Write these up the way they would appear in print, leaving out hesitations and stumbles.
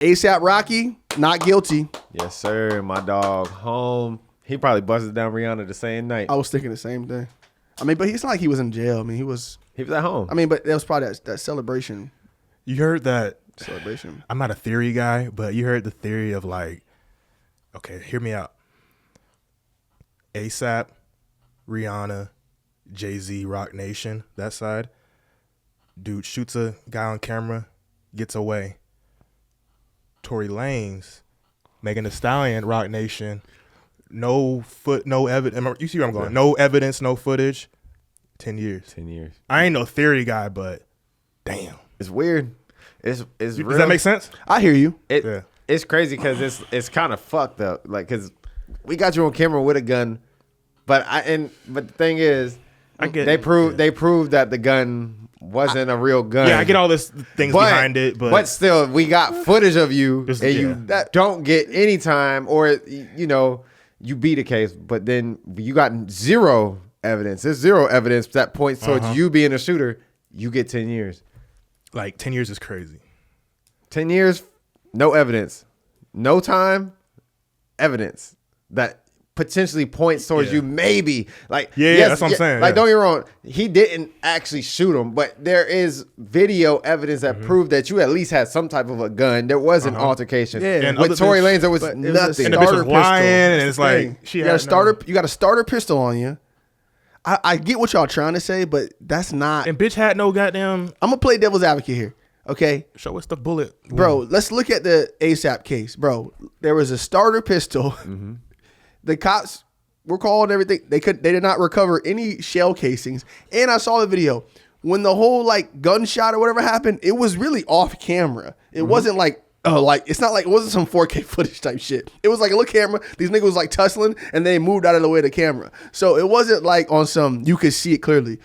ASAP Rocky, not guilty. Yes, sir. My dog home. He probably busted down Rihanna the same night. I was thinking the same thing. I mean, but it's not like he was in jail. I mean, he was at home. I mean, but that was probably that celebration. You heard that celebration. I'm not a theory guy, but you heard the theory of like, okay, hear me out. ASAP, Rihanna, Jay-Z, Rock Nation, that side. Dude shoots a guy on camera, gets away. Tory Lanez, Megan Thee Stallion, Rock Nation, no evidence. You see where I'm going? No evidence, no footage. 10 years. 10 years. I ain't no theory guy, but damn, it's weird. It's Does real. that make sense? I hear you. It's crazy because it's kind of fucked up. Like, because we got you on camera with a gun, but the thing is, they proved that the gun wasn't a real gun. Yeah, I get all this things behind it, but still, we got footage of you, you don't get any time, or you beat a case, but then you got zero evidence. There's zero evidence that points towards you being a shooter. You get 10 years. Like 10 years is crazy. 10 years, no evidence, no time, evidence that potentially points towards you. Maybe that's what I'm saying. Like, don't get me wrong, he didn't actually shoot him, but there is video evidence that proved that you at least had some type of a gun. There was an altercation. Yeah, with Tory Lanez, there was nothing. And the bitch was lying, and it's like you got a starter pistol on you. I get what y'all trying to say, but that's not. And bitch had no goddamn. I'm gonna play devil's advocate here. Okay, show us the bullet, bro. Let's look at the ASAP case, bro. There was a starter pistol. The cops were called and everything. They did not recover any shell casings. And I saw the video when the whole like gunshot or whatever happened. It was really off camera. It wasn't like. It's not like it wasn't some 4K footage type shit. It was like a little camera. These niggas was like tussling and they moved out of the way of the camera. So it wasn't like on some, you could see it clearly.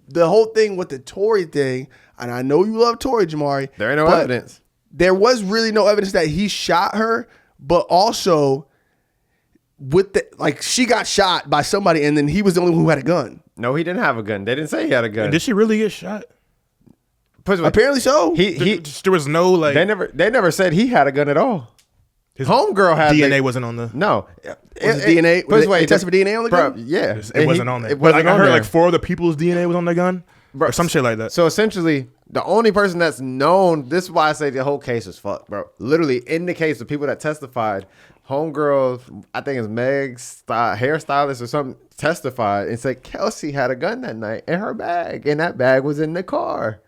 The whole thing with the Tory thing, and I know you love Tory, Jamaree. There ain't no evidence. There was really no evidence that he shot her, but also she got shot by somebody and then he was the only one who had a gun. No, he didn't have a gun. They didn't say he had a gun. And did she really get shot? Apparently so. There was no like. They never said he had a gun at all. His homegirl had DNA wasn't on the. No, DNA. They tested for DNA on the gun. Yeah, it wasn't on there. But I heard like 4 other people's DNA was on the gun, or some shit like that. So essentially, the only person that's known. This is why I say the whole case is fucked, bro. Literally, in the case, the people that testified, homegirl, I think it's Meg's hairstylist or something, testified and said Kelsey had a gun that night in her bag, and that bag was in the car.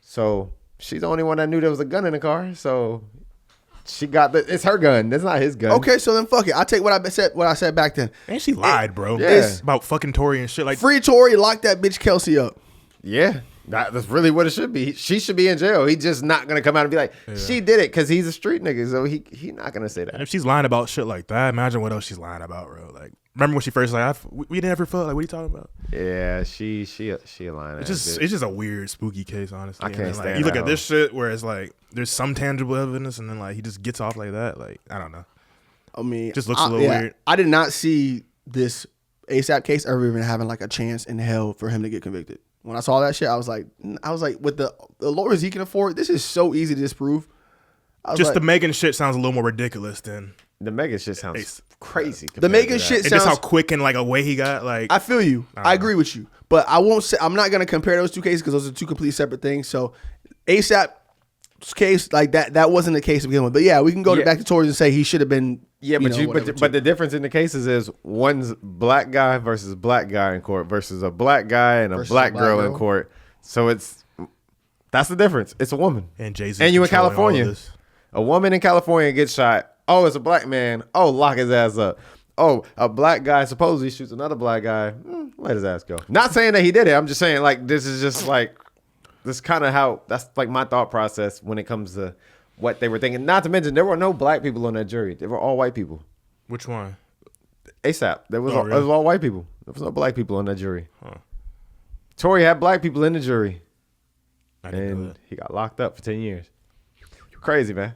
So she's the only one that knew there was a gun in the car. So she got it's her gun. That's not his gun. Okay, so then fuck it. I take what I said back then. And she lied, bro. Yeah. It's about fucking Tory and shit. Like free Tory, lock that bitch Kelsey up. Yeah, that's really what it should be. She should be in jail. He's just not gonna come out and be like, she did it, because he's a street nigga. So he not gonna say that. And if she's lying about shit like that, imagine what else she's lying about, bro. Like, remember when she first like, we never felt like, what are you talking about? Yeah, she a lying. It's just a weird, spooky case, honestly. I can't stand you look at this shit where it's like there's some tangible evidence, and then like he just gets off like that. Like, I don't know. I mean, just looks a little weird. I did not see this ASAP case ever even having like a chance in hell for him to get convicted. When I saw that shit, I was like, with the lawyers he can afford, this is so easy to disprove. Just the Megan shit sounds a little more ridiculous than the Megan shit sounds crazy. The Megan shit sounds, and just how quick and like away he got. Like, I feel you. I agree with you, but I won't say I'm not gonna compare those two cases because those are two completely separate things. So ASAP's case, like that wasn't the case to begin with. But yeah, we can go back to Tory and say he should have been. Yeah, but the difference in the cases is one's black guy versus black guy in court versus a black guy and a black girl in court. So that's the difference. It's a woman. And Jay-Z and you in California. A woman in California gets shot. Oh, it's a black man. Oh, lock his ass up. Oh, a black guy supposedly shoots another black guy. Let his ass go. Not saying that he did it. I'm just saying like this is just like this kind of how that's like my thought process when it comes to what they were thinking. Not to mention, there were no black people on that jury. They were all white people. Which one? ASAP. It was all white people. There was no black people on that jury. Huh. Tory had black people in the jury. And he got locked up for 10 years. Crazy, man.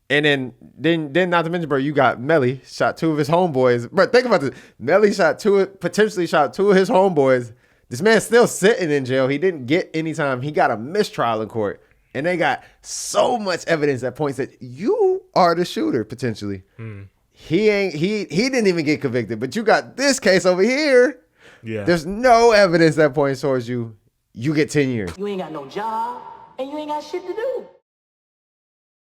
And then not to mention, bro, you got Melly shot 2 of his homeboys. Bro, think about this. Melly potentially shot 2 of his homeboys. This man's still sitting in jail. He didn't get any time. He got a mistrial in court. And they got so much evidence that points that you are the shooter potentially. He didn't even get convicted, but you got this case over here. Yeah. There's no evidence that points towards you. You get 10 years. You ain't got no job, and you ain't got shit to do.